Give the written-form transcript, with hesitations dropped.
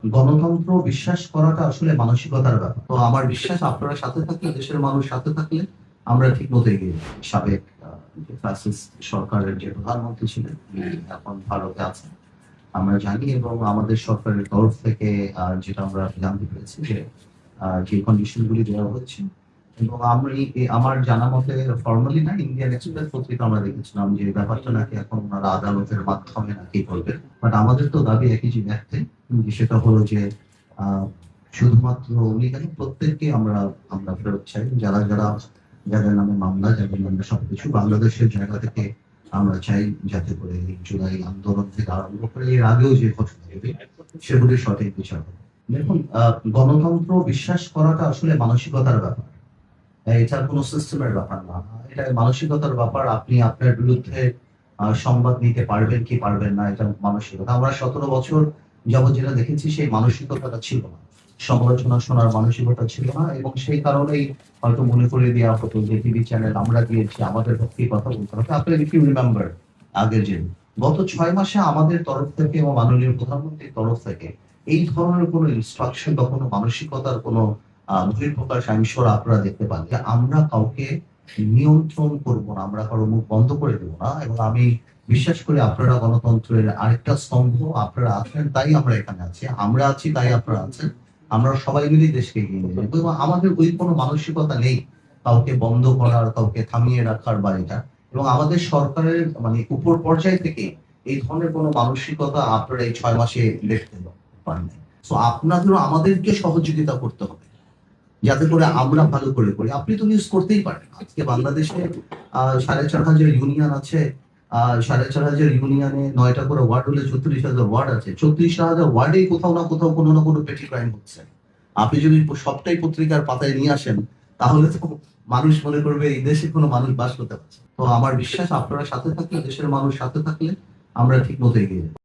গণতন্ত্র বিশ্বাস করাটা আসলে মানসিকতার ব্যাপার। তো আমার বিশ্বাস আপনারা সাথে থাকলে, দেশের মানুষ সাথে থাকলে আমরা ঠিক মতো এগিয়ে যাবো। সাবেক যে ফ্যাসিস্ট সরকারের যে প্রধানমন্ত্রী ছিলেন, তিনি এখন ভারতে আছেন। আমরা জানি এবং আমাদের সরকারের তরফ থেকে যেটা আমরা জানতে পেরেছি যে যে কন্ডিশন গুলি দেওয়া হচ্ছে এবং আমার জানা মতে ফর্মালি না, ইন্ডিয়ান এক্সপ্রেস পত্রিকা আমরা দেখেছিলাম যে ব্যাপারটা নাকি এখন ওনারা আদালতের মাধ্যমে নাকি করবে। বাট আমাদের তো দাবি একই যে ব্যাখ্যে, সেটা হলো যে আহ, শুধুমাত্র উনি কেন, প্রত্যেককে আমরা আমরা ফেরত চাই, যারা যারা যাদের নামে মামলা, যাদের নামে সবকিছু বাংলাদেশের জায়গা থেকে আমরা চাই যাতে করে এই জুলাই আন্দোলন থেকে আরম্ভ করে এর আগেও যে ঘটনাগুলি সেগুলি সঠিক বিচার হবে। দেখুন, গণতন্ত্র বিশ্বাস করাটা আসলে মানসিকতার ব্যাপার। এটা কোনো সিস্টেমের ব্যাপার না, এটা মানসিকতার ব্যাপার। আপনি আপনার বিরুদ্ধে সংবাদ নিতে পারবেন কি পারবেন না, এটা মানসিকতা। আমরা 17 বছর যাবত যেটা দেখেছি সেই মানসিকতাটা ছিল না, সমালোচনা শোনার মানসিকতা ছিল না, এবং সেই কারণেই হয়তো মনে করে দেওয়া হতো যে টিভি চ্যানেল আমরা দিয়েছি, আমাদের পক্ষে কথা বলতে হবে। আপনার ইফ ইউ রিমেম্বার, আগের যে গত 6 মাসে আমাদের তরফ থেকে এবং মাননীয় প্রধানমন্ত্রীর তরফ থেকে এই ধরনের কোনো ইনস্ট্রাকশন বা কোনো মানসিকতার কোনো বহিঃপ্রকাশ আমি শিওর আপনারা দেখতে পান যে আমরা কাউকে নিয়ন্ত্রণ করব না, আমরা কারো মুখ বন্ধ করে দেবো না। এবং আমি বিশ্বাস করি আপনারা গণতন্ত্রের আরেকটা স্তম্ভ, আপনারা আছেন তাই আমরা এখানে আছি, আমরা আছি তাই আপনারা আছেন। আমরা সবাই মিলে দেশকে এগিয়ে নিয়ে যাবো এবং আমাদের ওই কোনো মানসিকতা নেই কাউকে বন্ধ করার, কাউকে থামিয়ে রাখার বা এটা। এবং আমাদের সরকারের মানে উপর পর্যায় থেকে এই ধরনের কোনো মানসিকতা আপনারা এই 6 মাসে দেখতে পারেন। তো আপনাদেরও আমাদেরকে সহযোগিতা করতে হবে যাতে করে আমরা ভালো করে করি। আপনি তো নিউজ করতেই পারেন। আজকে বাংলাদেশে 4,500 ইউনিয়ন আছে। 4,500 ইউনিয়নে 9টা করে ওয়ার্ড হলে 36,000 ওয়ার্ড আছে। 36,000 ওয়ার্ডেই কোথাও না কোথাও কোনো না কোনো পেটি ক্রাইম হচ্ছে। আপনি যদি সবটাই পত্রিকার পাতায় নিয়ে আসেন তাহলে তো মানুষ মনে করবে এই দেশে কোনো মানুষ বাস করতে পারছে। তো আমার বিশ্বাস আপনারা সাথে থাকলে, দেশের মানুষ সাথে থাকলে আমরা ঠিক মতো এগিয়ে যাবো।